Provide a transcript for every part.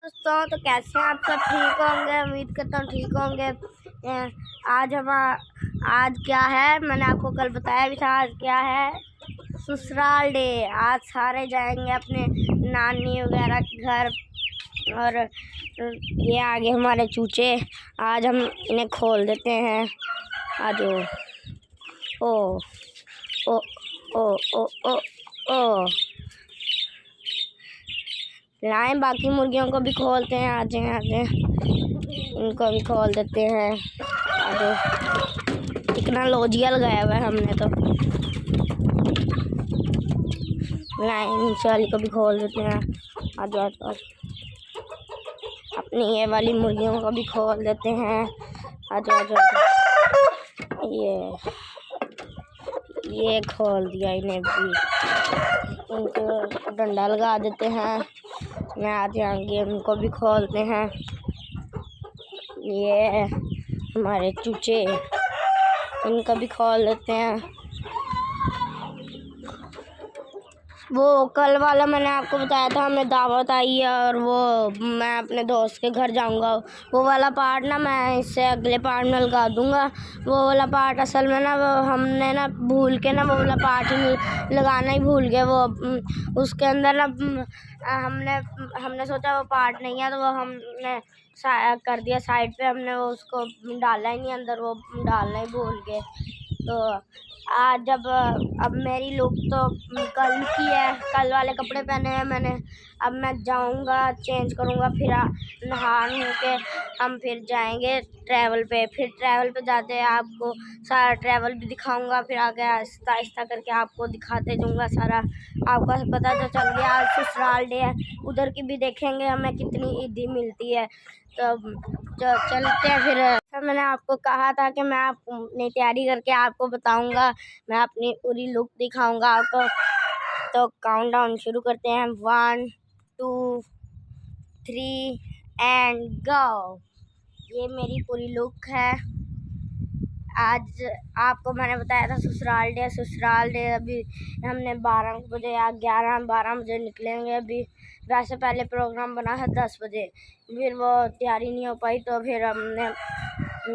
दोस्तों तो कैसे हैं आप सब? ठीक होंगे, उम्मीद करता हूँ ठीक होंगे। आज क्या है, मैंने आपको कल बताया भी था। आज क्या है? ससुराल डे। आज सारे जाएंगे अपने नानी वगैरह के घर। और ये आगे हमारे चूचे, आज हम इन्हें खोल देते हैं। आज ओ ओ ओ ओ ओ ओ लाएं, बाकी मुर्गियों को भी खोलते हैं। आजे इनको भी खोल देते हैं। आजे कितना लोजिया लगाया हुआ है हमने तो। लाएं, वाली को भी खोल देते हैं। आज अपनी ये वाली मुर्गियों को भी खोल देते हैं। आज ये खोल दिया इन्हें भी। इनको डंडा लगा देते हैं। मैं आज आएंगे, उनको भी खोलते हैं। ये हमारे चूचे, इनको भी खोल देते हैं। वो कल वाला मैंने आपको बताया था, हमें दावत आई है और वो मैं अपने दोस्त के घर जाऊंगा। वो वाला पार्ट ना मैं इससे अगले पार्ट में लगा दूंगा। वो वाला पार्ट असल में ना वो हमने ना भूल के ना वो वाला पार्ट ही लगाना ही भूल गए। वो उसके अंदर ना हमने सोचा वो पार्ट नहीं है, तो वो हमने कर दिया साइड पे। हमने वो उसको डाला ही नहीं अंदर, वो डालना ही भूल गए। तो आज जब अब मेरी लुक तो कल की है, कल वाले कपड़े पहने हैं मैंने। अब मैं जाऊंगा, चेंज करूंगा, फिर नहा के हम फिर जाएंगे ट्रैवल पे। फिर ट्रैवल पे जाते हैं आपको सारा ट्रैवल भी दिखाऊंगा। फिर आगे आहिस्ता आहिस्ता करके आपको दिखाते जाऊंगा सारा। आपको पता तो चल गया आज ससुराल डे है, उधर की भी देखेंगे हमें कितनी ईदी मिलती है। तो चलते हैं फिर। मैंने आपको कहा था कि मैं अपनी तैयारी करके आपको बताऊंगा, मैं अपनी पूरी लुक दिखाऊंगा आपको। तो काउंटडाउन शुरू करते हैं। 1 2 3 एंड गो। ये मेरी पूरी लुक है। आज आपको मैंने बताया था ससुराल डे। अभी हमने 12 बजे या 11-12 बजे निकलेंगे। अभी वैसे पहले प्रोग्राम बना है 10 बजे, फिर वो तैयारी नहीं हो पाई, तो फिर हमने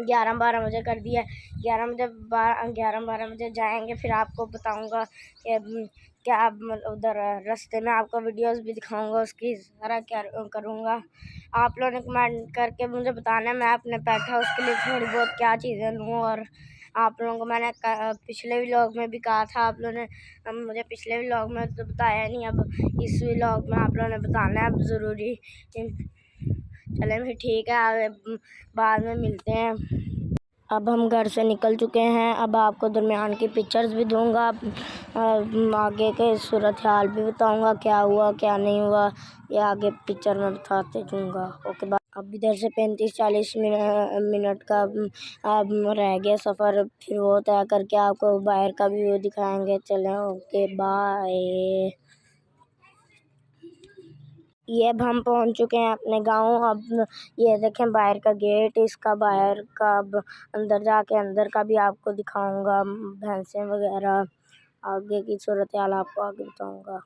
11-12 बजे कर दिया। 11-12 बजे जाएंगे। फिर आपको बताऊंगा कि क्या उधर रास्ते में आपको वीडियोस भी दिखाऊंगा, उसकी सारा क्या करूँगा। आप लोगों ने कमेंट करके मुझे बताना है मैं अपने पेट हाउस के लिए थोड़ी बहुत क्या चीज़ें लूँ। और आप लोगों को मैंने पिछले व्लॉग में भी कहा था, आप लोगों ने मुझे पिछले व्लॉग में तो बताया नहीं, अब इस व्लॉग में आप लोगों ने बताना है अब ज़रूरी। चलें फिर ठीक है, आगे बाद में मिलते हैं। अब हम घर से निकल चुके हैं। अब आपको दरमियान की पिक्चर्स भी दूंगा, आगे के सूरत हाल भी बताऊंगा, क्या हुआ क्या नहीं हुआ, ये आगे पिक्चर में बताते जाऊँगा। Okay bye. अब इधर से 35-40 मिनट का रह गया सफ़र, फिर वो तय करके आपको बाहर का भी व्यू दिखाएंगे। चलें, ओके बाय। ये अब हम पहुंच चुके हैं अपने गांव। अब ये देखें बाहर का गेट, इसका बाहर का अब अंदर जाके अंदर का भी आपको दिखाऊंगा, भैंसें वगैरह, आगे की सूरत हाल आपको आगे बताऊंगा।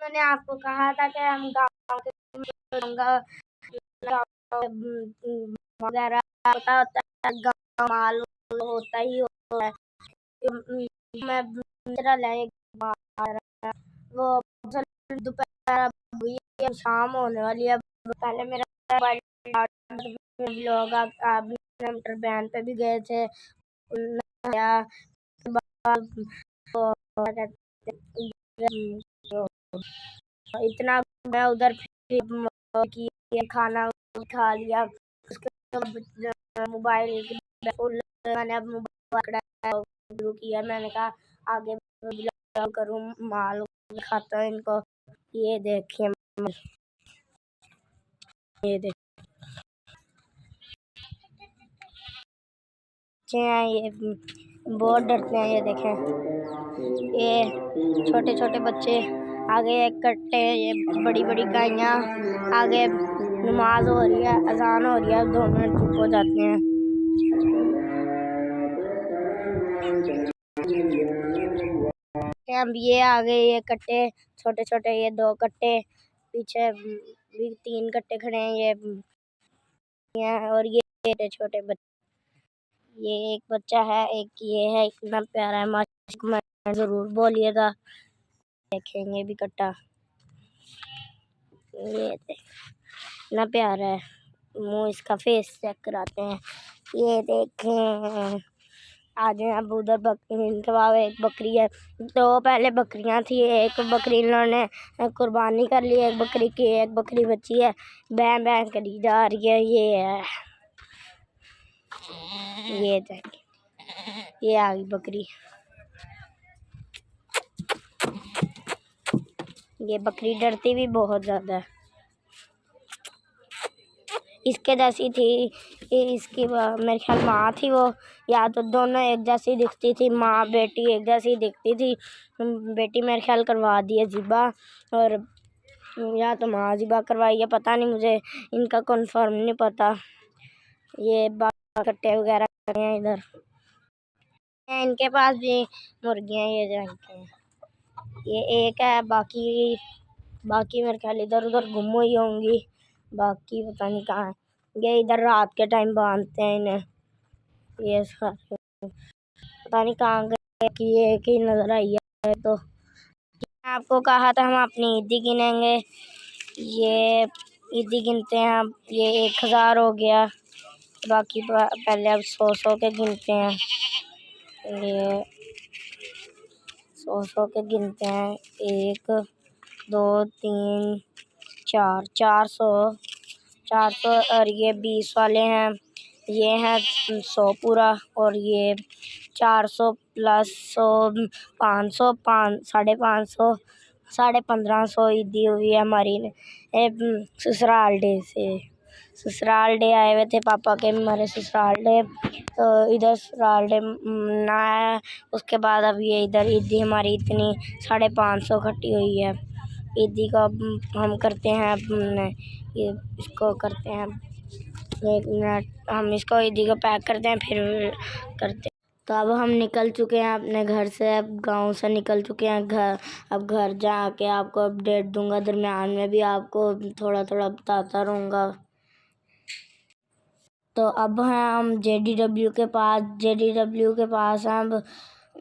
मैंने आपको कहा था कि हम गाँव वगैरह होता है, गाँव मालूम होता ही होता है। मैं वो दोपहर शाम होने वाली है। पहले मेरा लोग बैन पे भी गए थे। इतना मैं उधर की खाना खा लिया। उसके मोबाइल मैंने अब मोबाइल शुरू किया। मैंने कहा आगे करूँ, माल खाता है इनको। ये देखिए, ये बहुत डरते हैं। ये देखें, ये छोटे छोटे बच्चे, आगे कट्टे, ये बड़ी बड़ी गायें, आगे नमाज हो रही है, अजान हो रही है। 2 मिनट चुप हो जाते हैं। अब ये आगे ये कट्टे छोटे छोटे, ये 2 कट्टे, पीछे भी 3 कट्टे खड़े हैं ये और ये छोटे बच्चे। ये एक बच्चा है, एक ये है, इतना प्यारा है माशाल्लाह। जरूर बोलिएगा। देखेंगे भी कट्टा, ये इतना प्यारा है। मुँह इसका फेस चेक कराते हैं। ये देखें, आज अब उधर बकरी इनके बाद एक बकरी है। तो पहले बकरियां थी, एक बकरी इन्होंने कुर्बानी कर ली, एक बकरी की एक बकरी बची है, बैं बैं करी जा रही है। ये है, ये देखिए, ये आ गई बकरी। ये बकरी डरती भी बहुत ज़्यादा है। इसके जैसी थी, इसकी मेरे ख्याल माँ थी वो, या तो दोनों एक जैसी दिखती थी, माँ बेटी एक जैसी दिखती थी। बेटी मेरे ख्याल करवा दी है ज़िबा, और या तो माँ ज़िबा करवाई है, पता नहीं, मुझे इनका कंफर्म नहीं पता। ये कट्टे वगैरह कर रहे हैं इधर। इनके पास भी मुर्गियाँ ये जानते हैं। ये एक है, बाकी मेरे ख्याल इधर उधर गुम हुई होंगी, बाकी पता नहीं कहाँ है। ये इधर रात के टाइम बांधते हैं इन्हें। ये सारे पता नहीं कहाँ गए कि ये एक ही नजर आई है। तो आपको कहा था हम अपनी ईदी गिनेंगे, ये ईदी गिनते हैं अब। ये 1000 हो गया, बाकी पहले अब 100 के गिनते हैं। ये 100 के गिनते हैं, 1 2 3 4 400 और ये 20 वाले हैं। ये हैं 100 पूरा, और ये 400 प्लस 100 500 550 1550 ईदी हुई है हमारी ससुराल डे से। ससुराल डे आए हुए थे पापा के, हमारे ससुराल डे, तो इधर ससुराल डे ना है। उसके बाद अब ये इधर ईदी हमारी इतनी 550 इकट्ठी हुई है। ईदी को हम करते हैं, ये इसको करते हैं 1 मिनट, हम इसको ईदी को पैक करते हैं फिर करते हैं। तो अब हम निकल चुके हैं अपने घर से, अब गांव से निकल चुके हैं घर। अब घर जाके आपको अपडेट दूंगा, दरमियान में भी आपको थोड़ा थोड़ा बताता रहूँगा। तो अब हैं हम JDW के पास हैं अब,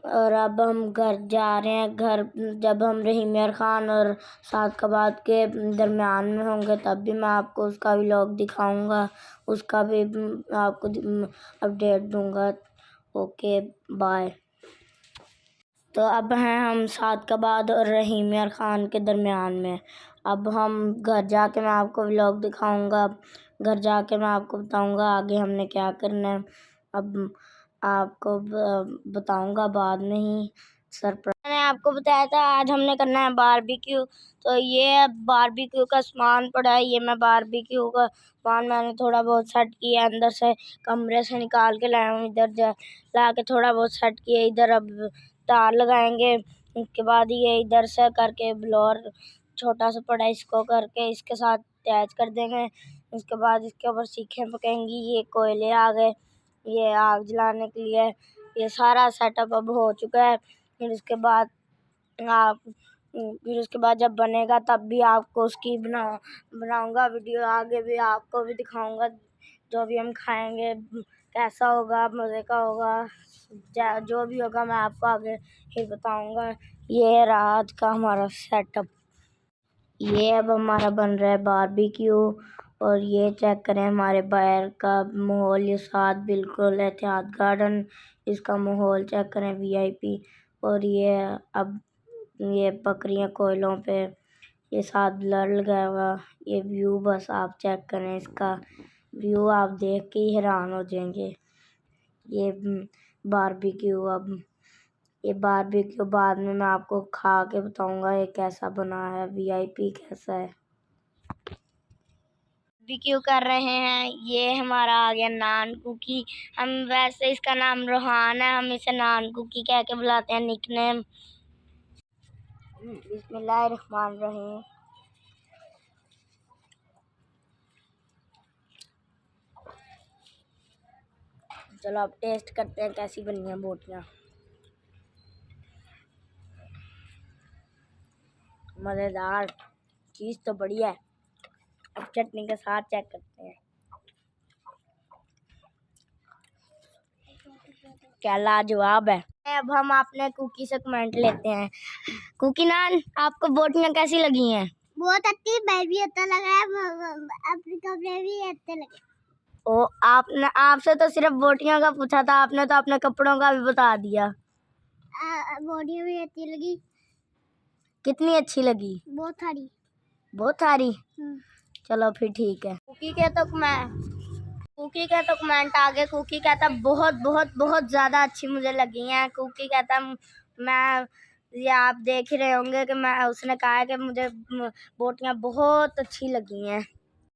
और अब हम घर जा रहे हैं। घर जब हम रहीम यार खान और सादकाबाद के दरमियान में होंगे तब भी मैं आपको उसका व्लॉग दिखाऊंगा, उसका भी आपको अपडेट दूंगा। Okay bye. तो अब हैं हम सादकाबाद और रहीम यार खान के दरमियान में। अब हम घर जाके मैं आपको व्लॉग दिखाऊंगा, घर जाके मैं आपको बताऊंगा आगे हमने क्या करना है। अब आपको बताऊंगा बाद में ही सरप्राइज। मैंने आपको बताया था आज हमने करना है बारबेक्यू, तो ये बारबेक्यू का सामान पड़ा है। ये मैं बारबेक्यू का सामान मैंने थोड़ा बहुत सेट किया, अंदर से कमरे से निकाल के लाया हूँ, इधर ला के थोड़ा बहुत सेट किया। इधर अब तार लगाएंगे, उसके बाद ये इधर से करके ब्लोअर छोटा सा पड़ा, इसको करके इसके साथ अटैच कर देंगे। उसके बाद इसके ऊपर सीखें पकेंगी। ये कोयले आ गए, ये आग जलाने के लिए। ये सारा सेटअप अब हो चुका है। फिर उसके बाद जब बनेगा तब भी आपको उसकी बनाऊंगा वीडियो, आगे भी आपको भी दिखाऊंगा जो भी हम खाएंगे कैसा होगा, मज़े का होगा, जो भी होगा मैं आपको आगे फिर बताऊंगा। ये रात का हमारा सेटअप, ये अब हमारा बन रहा है बारबेक्यू। और ये चेक करें हमारे बाहर का माहौल, ये साथ बिल्कुल एहतियात गार्डन, इसका माहौल चेक करें VIP। और ये अब ये बकरियां कोयलों पे, ये साथ ब्लर लगाया हुआ, ये व्यू बस आप चेक करें, इसका व्यू आप देख के ही हैरान हो जाएंगे। ये बारबेक्यू, अब ये बारबेक्यू बाद में मैं आपको खा के बताऊंगा ये कैसा बना है, VIP कैसा है। बारबेक्यू कर रहे हैं, ये हमारा आ गया नान कुकी। हम वैसे इसका नाम रोहान है, हम इसे नान कुकी कह के बुलाते हैं, निकनेम। बिस्मिल्लाहिर्रहमानिर्रहीम। चलो अब टेस्ट करते हैं कैसी बनी है बोटियाँ। मज़ेदार, चीज़ तो बढ़िया है। चटनी के साथ चेक करते हैं। क्या लाजवाब है। अब हम अपने कुकी से कमेंट लेते हैं। कुकी नान, आपको बोटियां कैसी लगी हैं? बहुत अच्छी, मैं भी अच्छा लगा है, अपने कपड़े भी अच्छे लगे। ओ, आपने आपसे तो सिर्फ बोटियां का पूछा था, आपने तो अपने कपड़ों का भी बता दिया। बोटियां भी अच्छी लगी। कितनी अच्छी लगी? बहुत सारी। बहुत सारी। चलो फिर ठीक है। कुकी के तो कमेंट आ गए। कुकी कहता बहुत बहुत बहुत ज्यादा अच्छी मुझे लगी हैं। कुकी कहता मैं, ये आप देख ही रहे होंगे कि मैं, उसने कहा है कि मुझे बोटियां बहुत अच्छी लगी हैं।